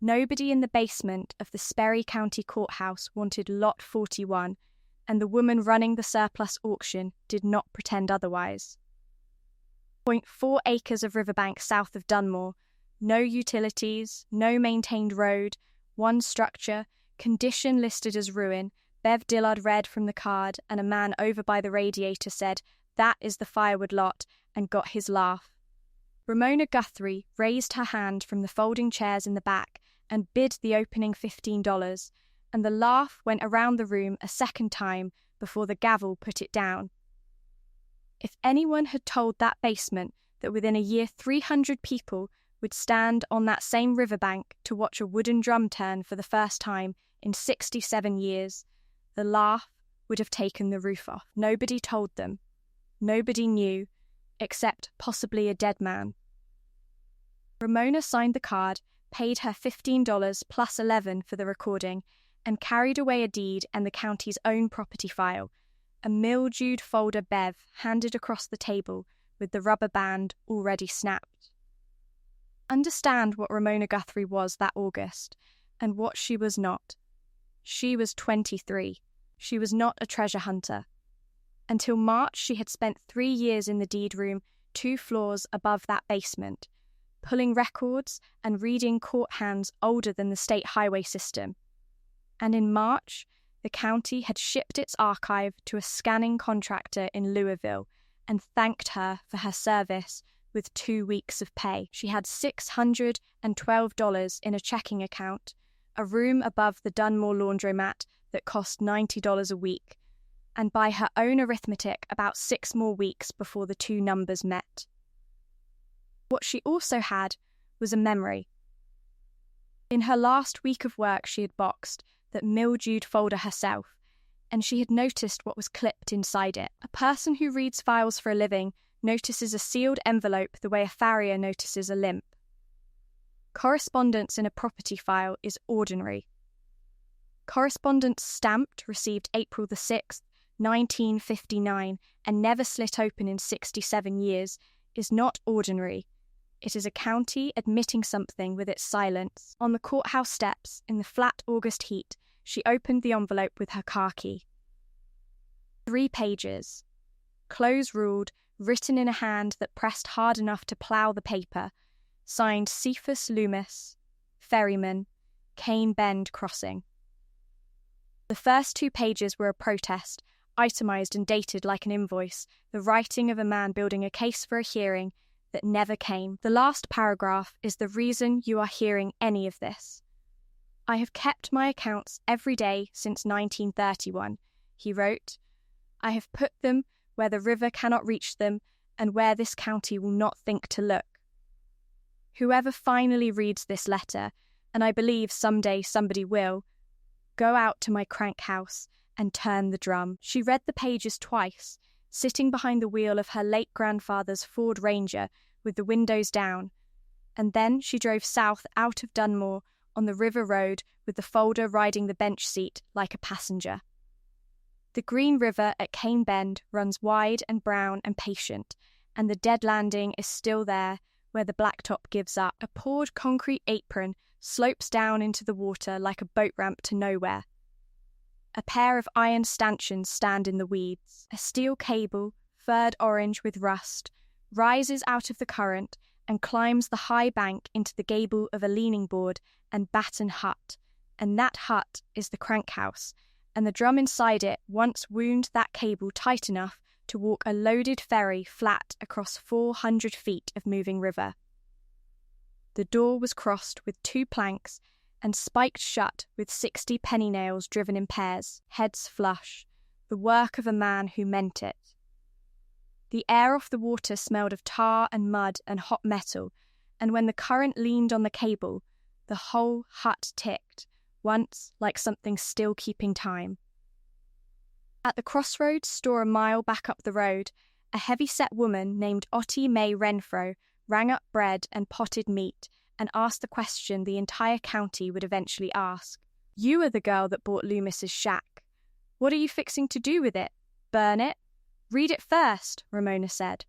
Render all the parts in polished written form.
Nobody in the basement of the Ferry County Courthouse wanted Lot 41, and the woman running the surplus auction did not pretend otherwise. 0.4 acres of riverbank south of Dunmore, no utilities, no maintained road, one structure, condition listed as ruin. Bev Dillard read from the card, and a man over by the radiator said, "That is the firewood lot," and got his laugh. Ramona Guthrie raised her hand from the folding chairs in the back and bid the opening $15, and the laugh went around the room a second time before the gavel put it down. If anyone had told that basement that within a year 300 people would stand on that same riverbank to watch a wooden drum turn for the first time in 67 years, the laugh would have taken the roof off. Nobody told them. Nobody knew, except possibly a dead man. Ramona signed the card, paid her $15 plus $11 for the recording, and carried away a deed and the county's own property file, a mildewed folder Bev handed across the table with the rubber band already snapped. Understand what Ramona Guthrie was that August, and what she was not. She was 23. She was not a treasure hunter. Until March, she had spent 3 years in the deed room 2 floors above that basement, pulling records and reading court hands older than the state highway system. And in March, the county had shipped its archive to a scanning contractor in Louisville and thanked her for her service with 2 weeks of pay. She had $612 in a checking account, a room above the Dunmore laundromat that cost $90 a week, and by her own arithmetic, about 6 more weeks before the 2 numbers met. What she also had was a memory. In her last week of work, she had boxed that mildewed folder herself, and she had noticed what was clipped inside it. A person who reads files for a living notices a sealed envelope the way a farrier notices a limp. Correspondence in a property file is ordinary. Correspondence stamped, received April the 6th, 1959, and never slit open in 67 years, is not ordinary. It is a county admitting something with its silence. On the courthouse steps, in the flat August heat, she opened the envelope with her car key. 3 pages. Close-ruled, written in a hand that pressed hard enough to plough the paper, signed Cephas Loomis, Ferryman, Cane Bend Crossing. The first 2 pages were a protest, itemized and dated like an invoice, the writing of a man building a case for a hearing that never came. The last paragraph is the reason you are hearing any of this. "I have kept my accounts every day since 1931, he wrote. "I have put them where the river cannot reach them and where this county will not think to look. Whoever finally reads this letter, and I believe someday somebody will, go out to my crank house and turn the drum." She read the pages twice, sitting behind the wheel of her late grandfather's Ford Ranger with the windows down, and then she drove south out of Dunmore on the river road with the folder riding the bench seat like a passenger. The Green River at Cane Bend runs wide and brown and patient, and the dead landing is still there where the blacktop gives up. A poured concrete apron slopes down into the water like a boat ramp to nowhere. A pair of iron stanchions stand in the weeds. A steel cable, furred orange with rust, rises out of the current and climbs the high bank into the gable of a leaning board and batten hut, and that hut is the crank house, and the drum inside it once wound that cable tight enough to walk a loaded ferry flat across 400 feet of moving river. The door was crossed with 2 planks and spiked shut with 60 penny nails driven in pairs, heads flush, the work of a man who meant it. The air off the water smelled of tar and mud and hot metal, and when the current leaned on the cable, the whole hut ticked, once like something still keeping time. At the crossroads store a mile back up the road, a heavy-set woman named Ottie Mae Renfro rang up bread and potted meat and asked the question the entire county would eventually ask. "You are the girl that bought Loomis's shack. What are you fixing to do with it? Burn it? Read it first," Ramona said.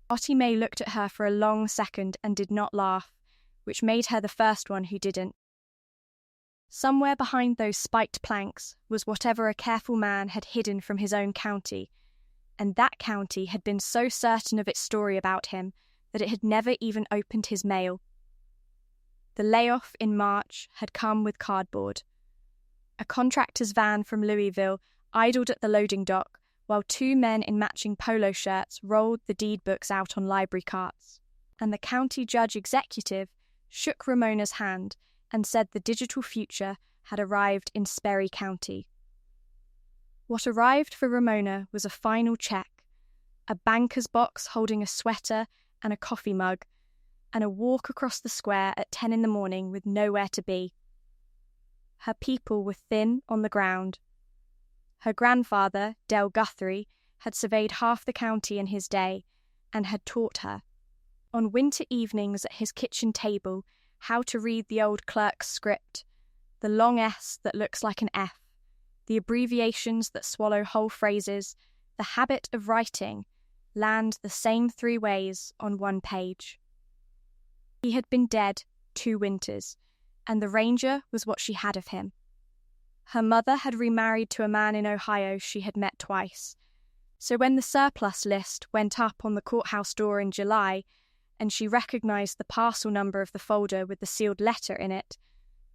Ottie Mae looked at her for a long second and did not laugh, which made her the first one who didn't. Somewhere behind those spiked planks was whatever a careful man had hidden from his own county, and that county had been so certain of its story about him that it had never even opened his mail. The layoff in March had come with cardboard. A contractor's van from Louisville idled at the loading dock, while two men in matching polo shirts rolled the deed books out on library carts, and the county judge executive shook Ramona's hand and said the digital future had arrived in Ferry County. What arrived for Ramona was a final check, a banker's box holding a sweater and a coffee mug, and a walk across the square at 10 in the morning with nowhere to be. Her people were thin on the ground. Her grandfather, Del Guthrie, had surveyed half the county in his day and had taught her, on winter evenings at his kitchen table, how to read the old clerk's script, the long S that looks like an F, the abbreviations that swallow whole phrases, the habit of writing, land the same 3 ways on one page. He had been dead 2 winters, and the ranger was what she had of him. Her mother had remarried to a man in Ohio she had met twice, so when the surplus list went up on the courthouse door in July, and she recognized the parcel number of the folder with the sealed letter in it,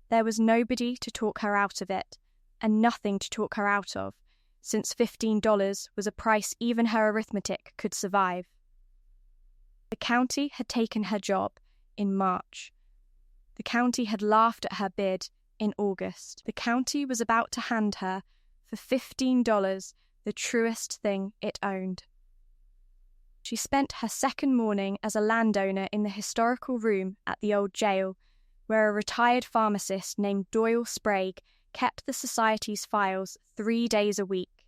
there was nobody to talk her out of it, and nothing to talk her out of, since $15 was a price even her arithmetic could survive. The county had taken her job in March. The county had laughed at her bid in August. The county was about to hand her, for $15, the truest thing it owned. She spent her second morning as a landowner in the historical room at the old jail, where a retired pharmacist named Doyle Sprague kept the society's files 3 days a week,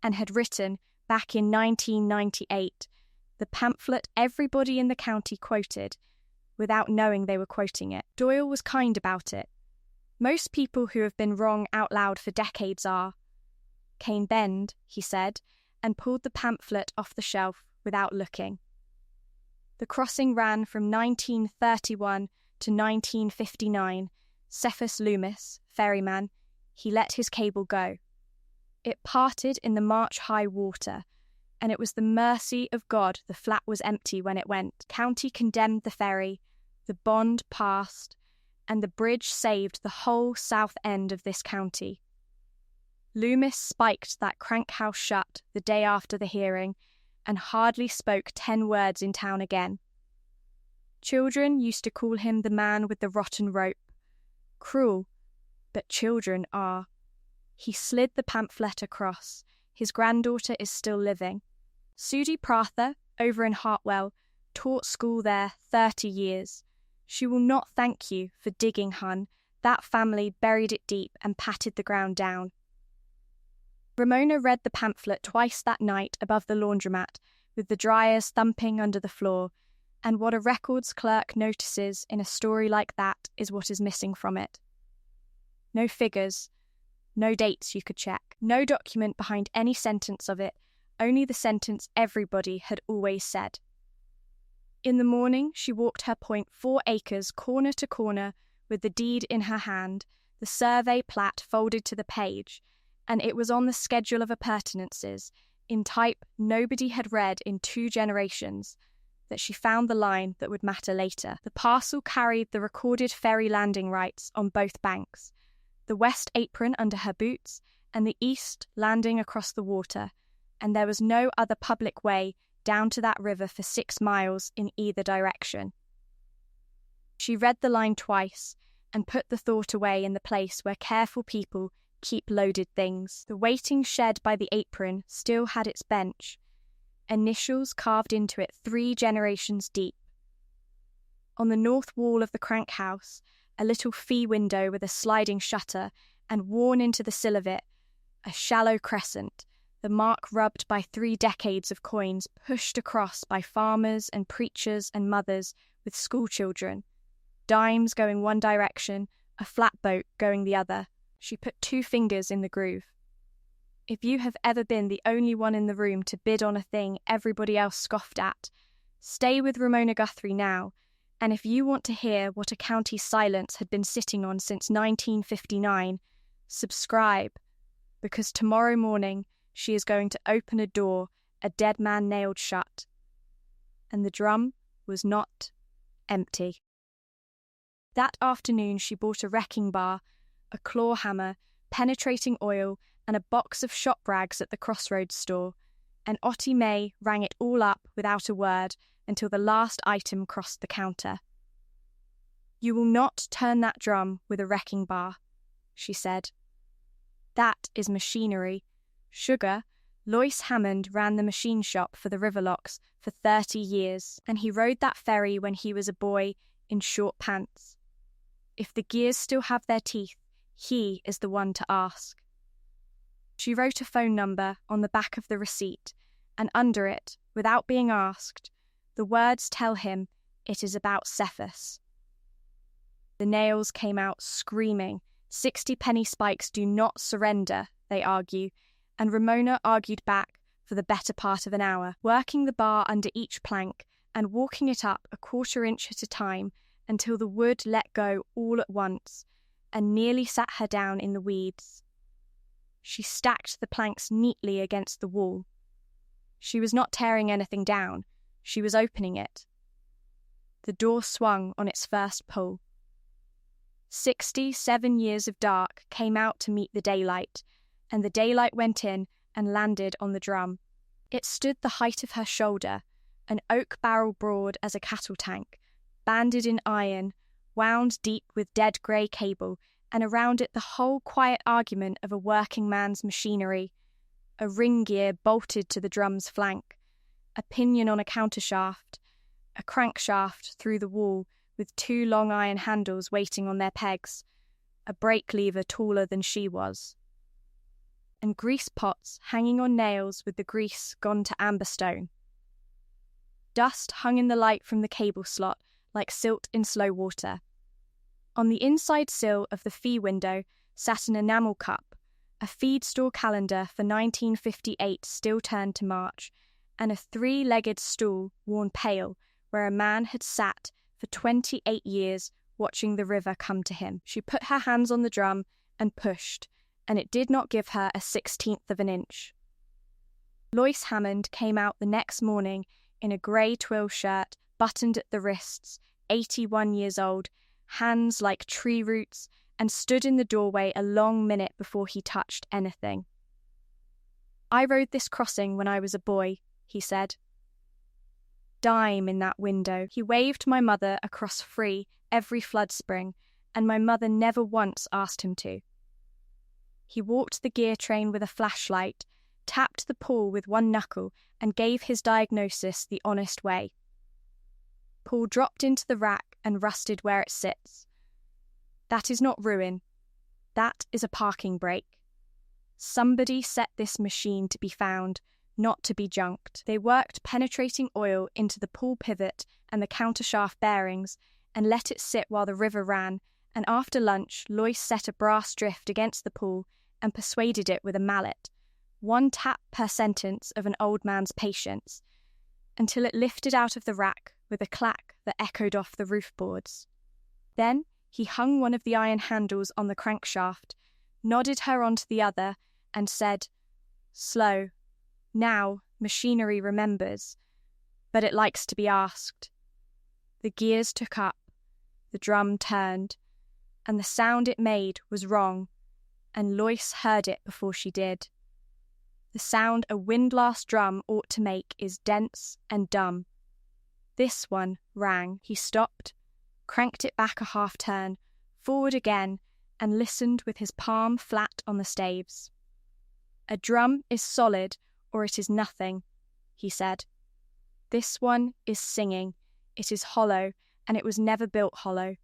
and had written, back in 1998, the pamphlet everybody in the county quoted, without knowing they were quoting it. Doyle was kind about it. Most people who have been wrong out loud for decades are. Cane Bend, he said, and pulled the pamphlet off the shelf without looking. The crossing ran from 1931 to 1959. Cephas Loomis, ferryman, he let his cable go. It parted in the March high water, and it was the mercy of God the flat was empty when it went. County condemned the ferry, the bond passed, and the bridge saved the whole south end of this county. Loomis spiked that crank house shut the day after the hearing, and hardly spoke 10 words in town again. Children used to call him the man with the rotten rope. Cruel, but children are. He slid the pamphlet across. His granddaughter is still living. Sudie Prather, over in Hartwell, taught school there 30 years. She will not thank you for digging, hun. That family buried it deep and patted the ground down. Ramona read the pamphlet twice that night above the laundromat, with the dryers thumping under the floor, and what a records clerk notices in a story like that is what is missing from it. No figures, no dates you could check, no document behind any sentence of it, only the sentence everybody had always said. In the morning, she walked her 0.4 acres corner to corner with the deed in her hand, the survey plat folded to the page, and it was on the schedule of appurtenances, in type nobody had read in 2 generations, that she found the line that would matter later. The parcel carried the recorded ferry landing rights on both banks, the west apron under her boots, and the east landing across the water, and there was no other public way down to that river for 6 miles in either direction. She read the line twice, and put the thought away in the place where careful people keep loaded things. The waiting shed by the apron still had its bench, initials carved into it 3 generations deep. On the north wall of the crank house, a little fee window with a sliding shutter, and worn into the sill of it, a shallow crescent, the mark rubbed by 3 decades of coins pushed across by farmers and preachers and mothers with schoolchildren, dimes going one direction, a flatboat going the other. She put 2 fingers in the groove. If you have ever been the only one in the room to bid on a thing everybody else scoffed at, stay with Ramona Guthrie now, And if you want to hear what a county silence had been sitting on since 1959, subscribe, because tomorrow morning she is going to open a door a dead man nailed shut. And the drum was not empty. That afternoon she bought a wrecking bar, a claw hammer, penetrating oil, and a box of shop rags at the Crossroads store, and Ottie May rang it all up without a word until the last item crossed the counter. "You will not turn that drum with a wrecking bar," she said. "That is machinery. Sugar, Lois Hammond ran the machine shop for the Riverlocks for 30 years, and he rode that ferry when he was a boy in short pants. If the gears still have their teeth, he is the one to ask." She wrote a phone number on the back of the receipt, and under it, without being asked, the words tell him it is about Cephas. The nails came out screaming. 60-penny spikes do not surrender, they argue, and Ramona argued back for the better part of an hour, working the bar under each plank and walking it up a quarter-inch at a time until the wood let go all at once and nearly sat her down in the weeds. She stacked the planks neatly against the wall. She was not tearing anything down, she was opening it. The door swung on its first pull. 67 years of dark came out to meet the daylight, and the daylight went in and landed on the drum. It stood the height of her shoulder, an oak barrel broad as a cattle tank, banded in iron, wound deep with dead grey cable, and around it the whole quiet argument of a working man's machinery. A ring gear bolted to the drum's flank, a pinion on a countershaft, a crankshaft through the wall with 2 long iron handles waiting on their pegs, a brake lever taller than she was, and grease pots hanging on nails with the grease gone to amberstone. Dust hung in the light from the cable slot like silt in slow water. On the inside sill of the fee window sat an enamel cup, a feed store calendar for 1958 still turned to March, and a 3-legged stool worn pale where a man had sat for 28 years watching the river come to him. She put her hands on the drum and pushed, and it did not give her a 16th of an inch. Lois Hammond came out the next morning in a grey twill shirt buttoned at the wrists, 81 years old, hands like tree roots, and stood in the doorway a long minute before he touched anything. "I rode this crossing when I was a boy," he said. "Dime in that window." He waved my mother across free every flood spring, and my mother never once asked him to. He walked the gear train with a flashlight, tapped the pool with one knuckle, and gave his diagnosis the honest way. "Pool dropped into the rack and rusted where it sits. That is not ruin. That is a parking brake. Somebody set this machine to be found, not to be junked." They worked penetrating oil into the pool pivot and the countershaft bearings and let it sit while the river ran, and after lunch Lois set a brass drift against the pool and persuaded it with a mallet, 1 tap per sentence of an old man's patience, until it lifted out of the rack with a clack that echoed off the roof boards. Then he hung one of the iron handles on the crankshaft, nodded her onto the other, and said, "Slow. Now machinery remembers, but it likes to be asked." The gears took up, the drum turned, and the sound it made was wrong, and Lois heard it before she did. The sound a windlass drum ought to make is dense and dumb. This one rang. He stopped, cranked it back a half-turn, forward again, and listened with his palm flat on the staves. "A drum is solid, or it is nothing," he said. "This one is singing. It is hollow, and it was never built hollow."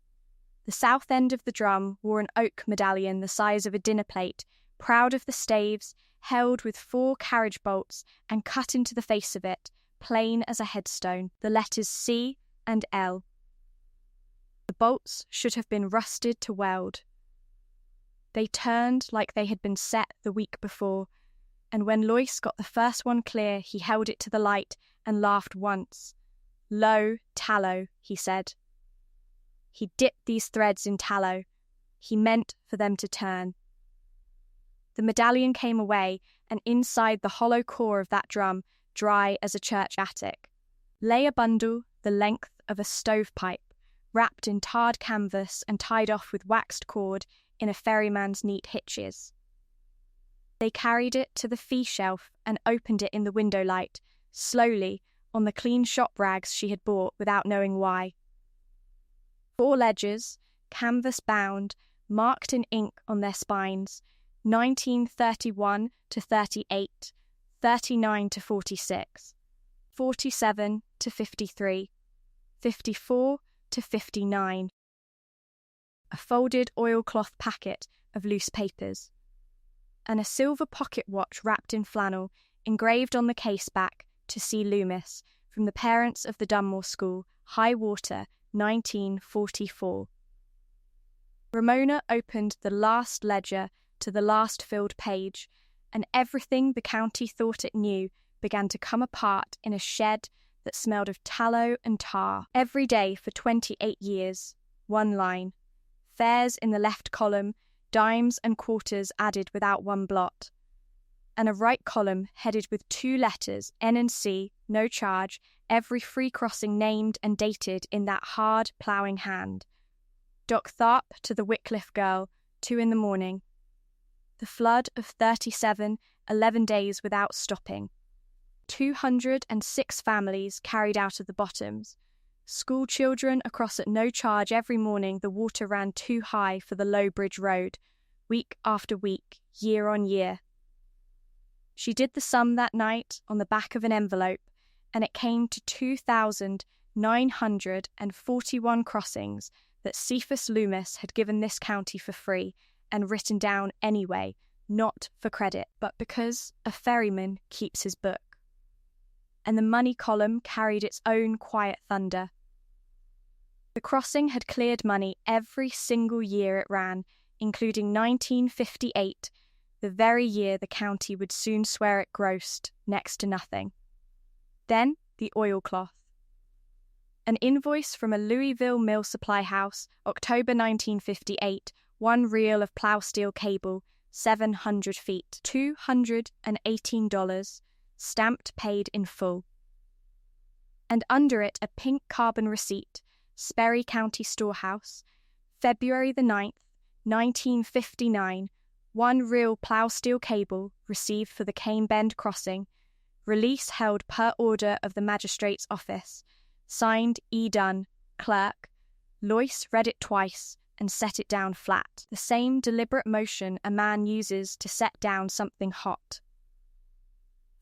The south end of the drum wore an oak medallion the size of a dinner plate, proud of the staves, held with 4 carriage bolts, and cut into the face of it, plain as a headstone, the letters C and L. The bolts should have been rusted to weld. They turned like they had been set the week before, and when Lois got the first one clear, he held it to the light and laughed once. "Low tallow," he said. He dipped these threads in tallow. He meant for them to turn. The medallion came away, and inside the hollow core of that drum, dry as a church attic, lay a bundle the length of a stovepipe, wrapped in tarred canvas and tied off with waxed cord in a ferryman's neat hitches. They carried it to the fee shelf and opened it in the window light, slowly, on the clean shop rags she had bought without knowing why. 4 ledgers, canvas bound, marked in ink on their spines, 1931 to 38, 39 to 46, 47 to 53, 54 to 59. A folded oilcloth packet of loose papers, and a silver pocket watch wrapped in flannel, engraved on the case back, to C. Loomis, from the parents of the Dunmore School, High Water, 1944. Ramona opened the last ledger to the last filled page, and everything the county thought it knew began to come apart in a shed that smelled of tallow and tar. Every day for 28 years, one line. Fares in the left column, dimes and quarters added without one blot. And a right column headed with 2 letters, N and C, no charge, every free crossing named and dated in that hard ploughing hand. Doc Tharp to the Wycliffe girl, 2 in the morning. The flood of 37, 11 days without stopping. 206 families carried out of the bottoms. School children across at no charge every morning. The water ran too high for the low bridge road, week after week, year on year. She did the sum that night on the back of an envelope, and it came to 2,941 crossings that Cephas Loomis had given this county for free and written down anyway, not for credit, but because a ferryman keeps his book. And the money column carried its own quiet thunder. The crossing had cleared money every single year it ran, including 1958, the very year the county would soon swear it grossed next to nothing. Then the oilcloth. An invoice from a Louisville mill supply house, October 1958, 1 reel of plough steel cable, 700 feet, $218, stamped paid in full. And under it a pink carbon receipt, Ferry County Storehouse, February the 9th, 1959, 1 reel plough steel cable received for the Cane Bend crossing, release held per order of the magistrate's office, signed E. Dunn, clerk. Loyce read it twice and set it down flat, the same deliberate motion a man uses to set down something hot.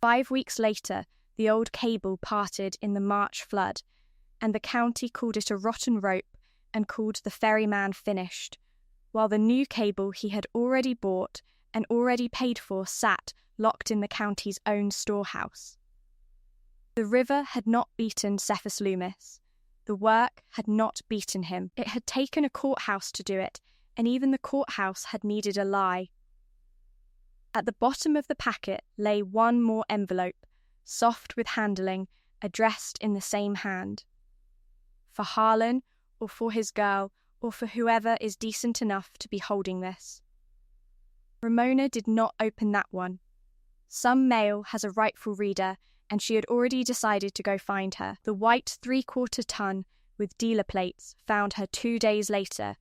5 weeks later, the old cable parted in the March flood, and the county called it a rotten rope and called the ferryman finished, while the new cable he had already bought and already paid for sat locked in the county's own storehouse. The river had not beaten Cephas Loomis. The work had not beaten him. It had taken a courthouse to do it, and even the courthouse had needed a lie. At the bottom of the packet lay 1 more envelope, soft with handling, addressed in the same hand. For Harlan, or for his girl, or for whoever is decent enough to be holding this. Ramona did not open that one. Some mail has a rightful reader, and she had already decided to go find her. The white 3/4 ton with dealer plates found her 2 days later,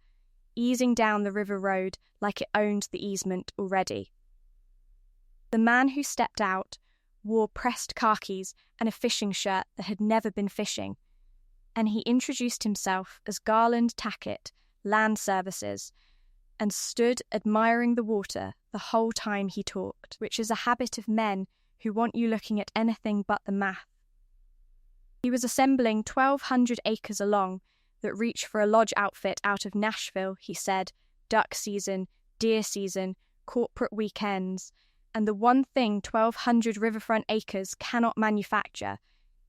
easing down the river road like it owned the easement already. The man who stepped out wore pressed khakis and a fishing shirt that had never been fishing, and he introduced himself as Garland Tackett, Land Services, and stood admiring the water the whole time he talked, which is a habit of men who want you looking at anything but the math. He was assembling 1,200 acres along that reach for a lodge outfit out of Nashville, he said, duck season, deer season, corporate weekends, and the one thing 1,200 riverfront acres cannot manufacture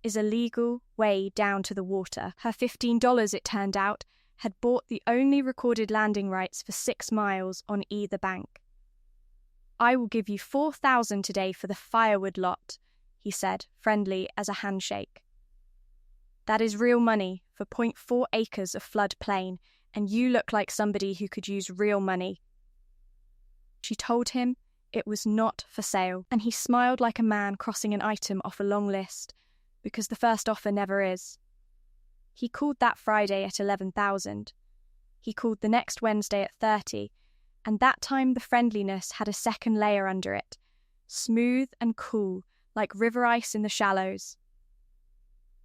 is a legal way down to the water. Her $15, it turned out, had bought the only recorded landing rights for 6 miles on either bank. "I will give you 4,000 today for the firewood lot," he said, friendly as a handshake. "That is real money for 0.4 acres of flood plain, and you look like somebody who could use real money. She told him it was not for sale, and he smiled like a man crossing an item off a long list, because the first offer never is. He called that Friday at 11,000. He called the next Wednesday at 30, and that time the friendliness had a second layer under it, smooth and cool, like river ice in the shallows.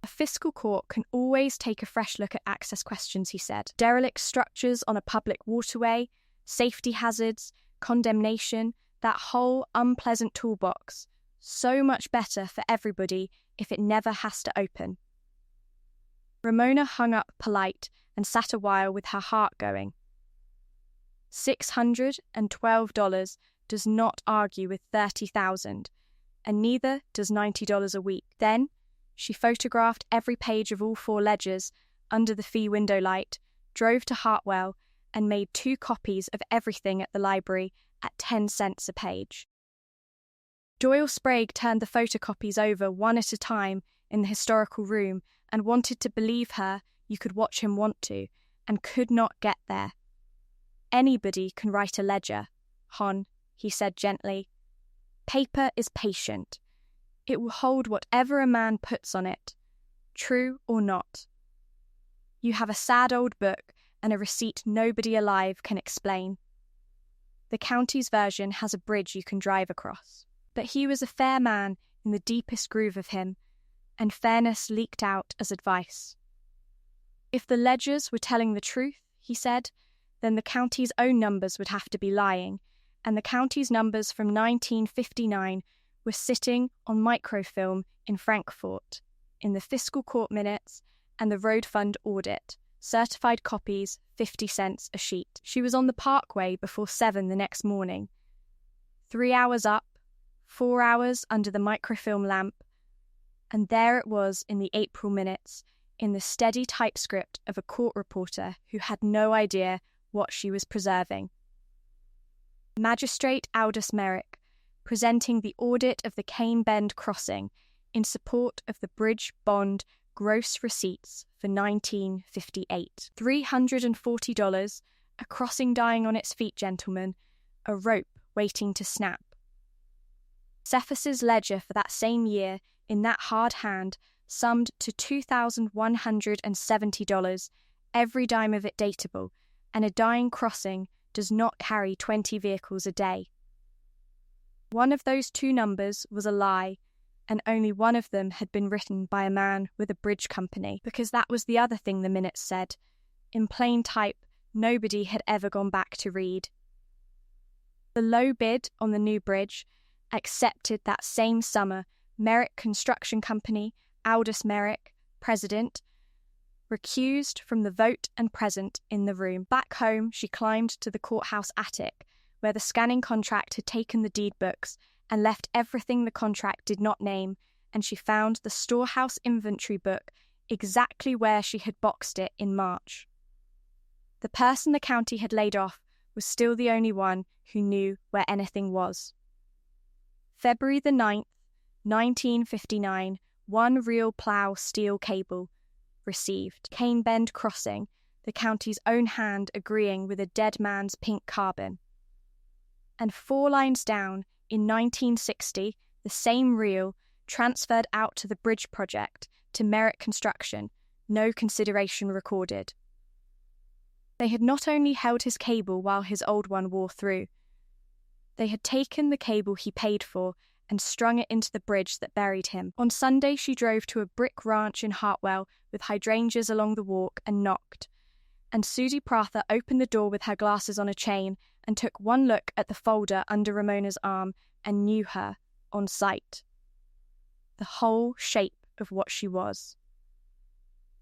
A fiscal court can always take a fresh look at access questions, he said. Derelict structures on a public waterway, safety hazards, condemnation, that whole unpleasant toolbox. So much better for everybody if it never has to open. Ramona hung up polite and sat a while with her heart going. $612 does not argue with $30,000, and neither does $90 a week. Then she photographed every page of all 4 ledgers under the fee window light, drove to Hartwell, and made 2 copies of everything at the library at 10 cents a page. Doyle Sprague turned the photocopies over one at a time in the historical room and wanted to believe her you could watch him want to, and could not get there. Anybody can write a ledger, Hon, he said gently. Paper is patient. It will hold whatever a man puts on it, true or not. You have a sad old book and a receipt nobody alive can explain. The county's version has a bridge you can drive across. But he was a fair man in the deepest groove of him, and fairness leaked out as advice. If the ledgers were telling the truth, he said, then the county's own numbers would have to be lying, and the county's numbers from 1959 were sitting on microfilm in Frankfort, in the fiscal court minutes and the road fund audit, certified copies, 50 cents a sheet. She was on the parkway before 7 the next morning. 3 hours up, 4 hours under the microfilm lamp, and there it was in the April minutes, in the steady typescript of a court reporter who had no idea what she was preserving. Magistrate Aldous Merrick, presenting the audit of the Cane Bend crossing in support of the bridge bond gross receipts for 1958. $340, a crossing dying on its feet, gentlemen, a rope waiting to snap. Cephas's ledger for that same year, in that hard hand, summed to $2,170, every dime of it datable, and a dying crossing does not carry 20 vehicles a day. One of those 2 numbers was a lie, and only one of them had been written by a man with a bridge company, because that was the other thing the minutes said. In plain type, nobody had ever gone back to read. The low bid on the new bridge, accepted that same summer, Merrick Construction Company, Aldous Merrick, president, recused from the vote and present in the room. Back home, she climbed to the courthouse attic, where the scanning contract had taken the deed books and left everything the contract did not name, and she found the storehouse inventory book exactly where she had boxed it in March. The person the county had laid off was still the only one who knew where anything was. February the 9th, 1959, 1 reel plough steel cable, received. Cane Bend crossing, the county's own hand agreeing with a dead man's pink carbon. And 4 lines down, in 1960, the same reel transferred out to the bridge project to Merrick Construction, no consideration recorded. They had not only held his cable while his old one wore through, they had taken the cable he paid for and strung it into the bridge that buried him. On Sunday she drove to a brick ranch in Hartwell with hydrangeas along the walk and knocked, and Susie Prather opened the door with her glasses on a chain and took one look at the folder under Ramona's arm and knew her on sight. The whole shape of what she was.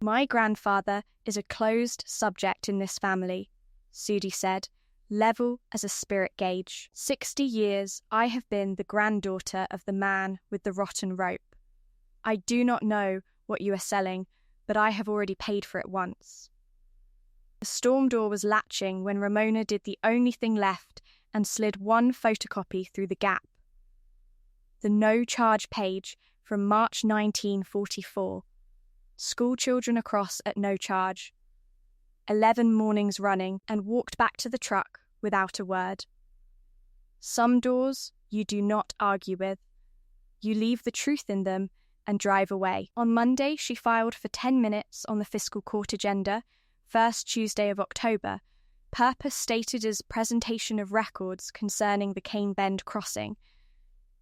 My grandfather is a closed subject in this family, Sudie said, level as a spirit gauge. 60 years I have been the granddaughter of the man with the rotten rope. I do not know what you are selling, but I have already paid for it once. The storm door was latching when Ramona did the only thing left and slid 1 photocopy through the gap. The no charge page from March 1944. school children across at no charge, 11 mornings running, and walked back to the truck without a word. Some doors you do not argue with. You leave the truth in them and drive away. On Monday, she filed for 10 minutes on the fiscal court agenda, first Tuesday of October, purpose stated as presentation of records concerning the Cane Bend crossing,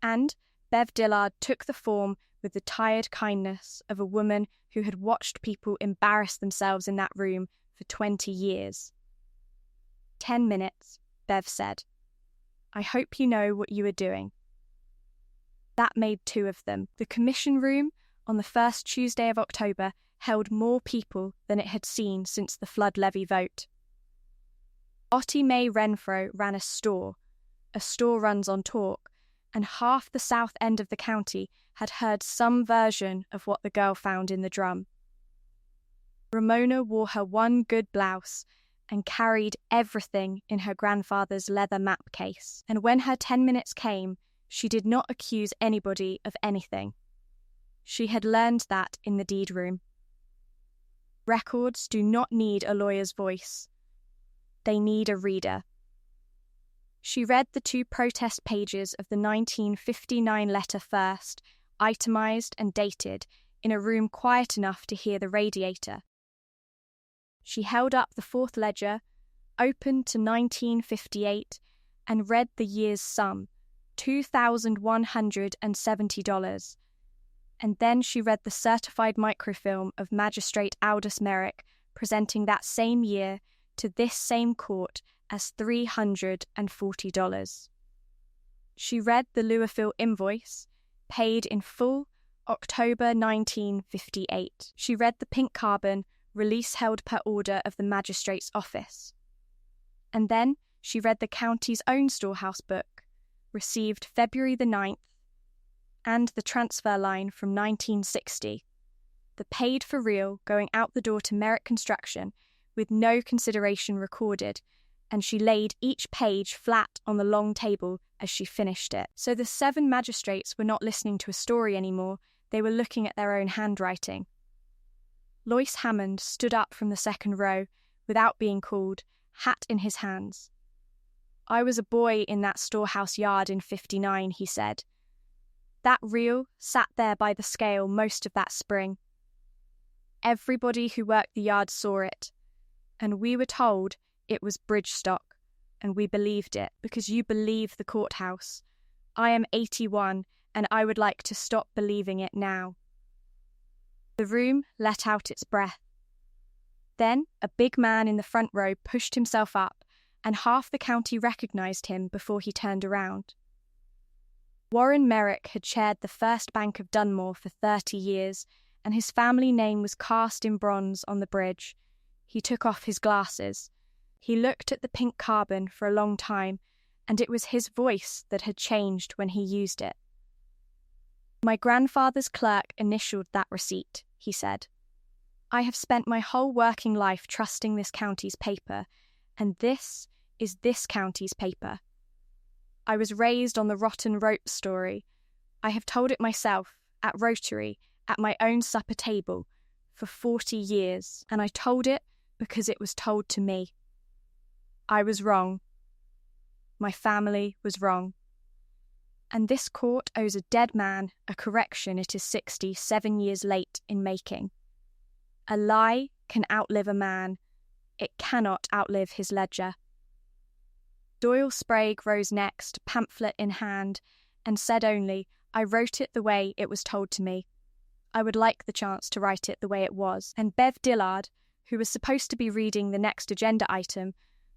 and Bev Dillard took the form with the tired kindness of a woman who had watched people embarrass themselves in that room for 20 years. 10 minutes, Bev said. I hope you know what you are doing. That made 2 of them. The commission room on the first Tuesday of October held more people than it had seen since the flood levy vote. Ottie Mae Renfro ran a store runs on talk, and half the south end of the county had heard some version of what the girl found in the drum. Ramona wore her one good blouse and carried everything in her grandfather's leather map case, and when her 10 minutes came, she did not accuse anybody of anything. She had learned that in the deed room. Records do not need a lawyer's voice. They need a reader. She read the 2 protest pages of the 1959 letter first, itemized and dated, in a room quiet enough to hear the radiator. She held up the 4th ledger, opened to 1958, and read the year's sum, $2,170. And then she read the certified microfilm of Magistrate Aldous Merrick presenting that same year to this same court as $340. She read the Louisville invoice, paid in full, October 1958. She read the pink carbon, release held per order of the magistrate's office. And then she read the county's own storehouse book, received February the 9th, and the transfer line from 1960, the paid for real going out the door to Merrick Construction with no consideration recorded, and she laid each page flat on the long table as she finished it. So the 7 magistrates were not listening to a story anymore, they were looking at their own handwriting. Lois Hammond stood up from the second row, without being called, hat in his hands. I was a boy in that storehouse yard in '59, he said. That reel sat there by the scale most of that spring. Everybody who worked the yard saw it, and we were told it was bridge stock, and we believed it, because you believe the courthouse. I am 81, and I would like to stop believing it now. The room let out its breath. Then a big man in the front row pushed himself up, and half the county recognized him before he turned around. Warren Merrick had chaired the First Bank of Dunmore for 30 years, and his family name was cast in bronze on the bridge. He took off his glasses. He looked at the pink carbon for a long time, and it was his voice that had changed when he used it. My grandfather's clerk initialed that receipt, he said. I have spent my whole working life trusting this county's paper, and this is this county's paper. I was raised on the rotten rope story. I have told it myself, at Rotary, at my own supper table, for 40 years, and I told it because it was told to me. I was wrong. My family was wrong. And this court owes a dead man a correction it is 67 years late in making. A lie can outlive a man. It cannot outlive his ledger. Doyle Sprague rose next, pamphlet in hand, and said only, I wrote it the way it was told to me. I would like the chance to write it the way it was. And Bev Dillard, who was supposed to be reading the next agenda item,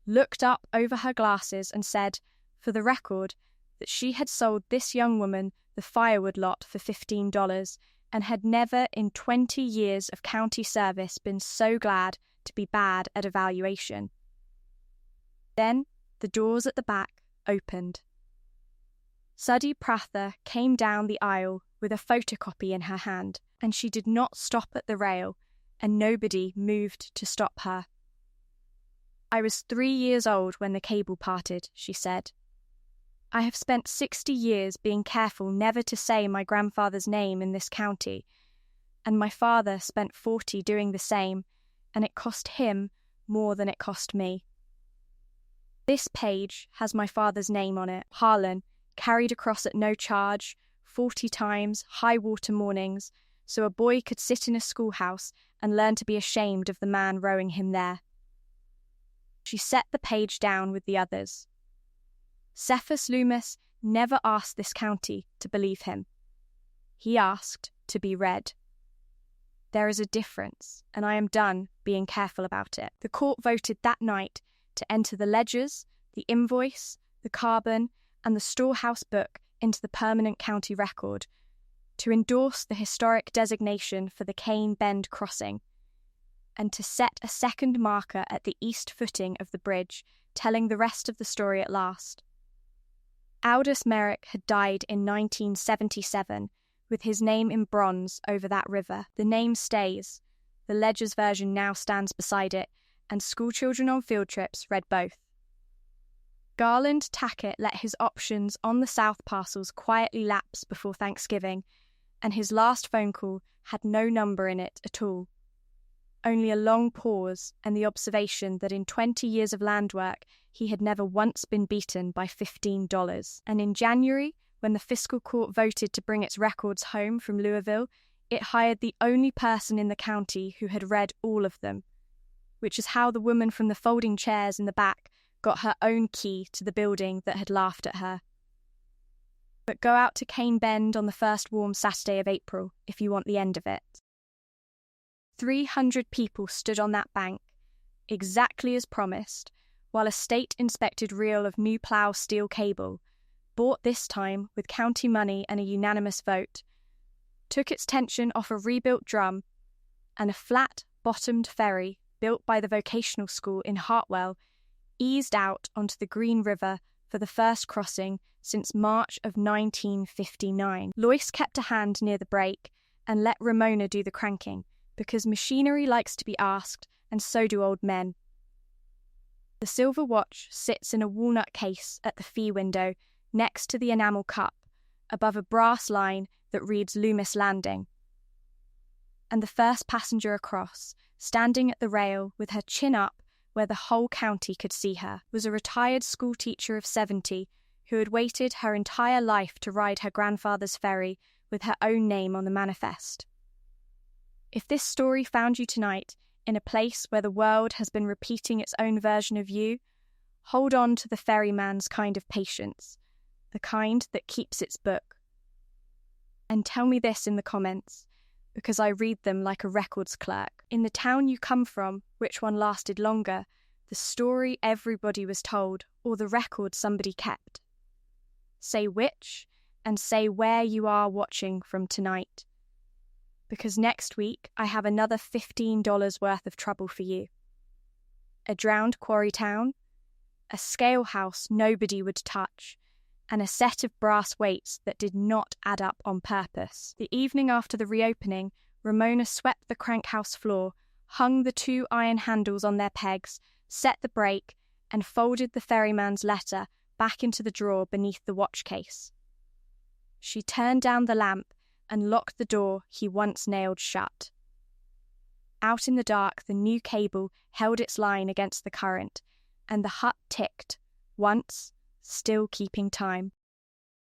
looked up over her glasses and said, for the record, that she had sold this young woman the firewood lot for $15 and had never in 20 years of county service been so glad to be bad at evaluation. Then the doors at the back opened. Suddy Prather came down the aisle with a photocopy in her hand, and she did not stop at the rail, and nobody moved to stop her. I was 3 years old when the cable parted, she said. I have spent 60 years being careful never to say my grandfather's name in this county, and my father spent 40 doing the same, and it cost him more than it cost me. This page has my father's name on it, Harlan, carried across at no charge, 40 times, high water mornings, so a boy could sit in a schoolhouse and learn to be ashamed of the man rowing him there. She set the page down with the others. Cephas Loomis never asked this county to believe him. He asked to be read. There is a difference, and I am done being careful about it. The court voted that night to enter the ledgers, the invoice, the carbon, and the storehouse book into the permanent county record, to endorse the historic designation for the Cane Bend crossing, and to set a second marker at the east footing of the bridge, telling the rest of the story at last. Aldous Merrick had died in 1977, with his name in bronze over that river. The name stays. The Ledger's version now stands beside it, and schoolchildren on field trips read both. Garland Tackett let his options on the South parcels quietly lapse before Thanksgiving, and his last phone call had no number in it at all. Only a long pause and the observation that in 20 years of land work he had never once been beaten by $15. And in January, when the fiscal court voted to bring its records home from Louisville, it hired the only person in the county who had read all of them, which is how the woman from the folding chairs in the back got her own key to the building that had laughed at her. But go out to Cane Bend on the first warm Saturday of April if you want the end of it. 300 people stood on that bank, exactly as promised, while a state-inspected reel of new plough steel cable, bought this time with county money and a unanimous vote, took its tension off a rebuilt drum, and a flat-bottomed ferry built by the vocational school in Hartwell eased out onto the Green River for the first crossing since March of 1959. Lois kept a hand near the brake and let Ramona do the cranking, because machinery likes to be asked, and so do old men. The silver watch sits in a walnut case at the fee window next to the enamel cup, above a brass line that reads Loomis Landing. And the first passenger across, standing at the rail with her chin up where the whole county could see her, was a retired schoolteacher of 70 who had waited her entire life to ride her grandfather's ferry with her own name on the manifest. If this story found you tonight in a place where the world has been repeating its own version of you, hold on to the ferryman's kind of patience, the kind that keeps its book. And tell me this in the comments, because I read them like a records clerk. In the town you come from, which one lasted longer, the story everybody was told, or the record somebody kept? Say which, and say where you are watching from tonight. Because next week I have another $15 worth of trouble for you. A drowned quarry town, a scale house nobody would touch, and a set of brass weights that did not add up on purpose. The evening after the reopening, Ramona swept the crankhouse floor, hung the 2 iron handles on their pegs, set the brake, and folded the ferryman's letter back into the drawer beneath the watch case. She turned down the lamp and locked the door he once nailed shut. Out in the dark, the new cable held its line against the current, and the hut ticked, once, still keeping time.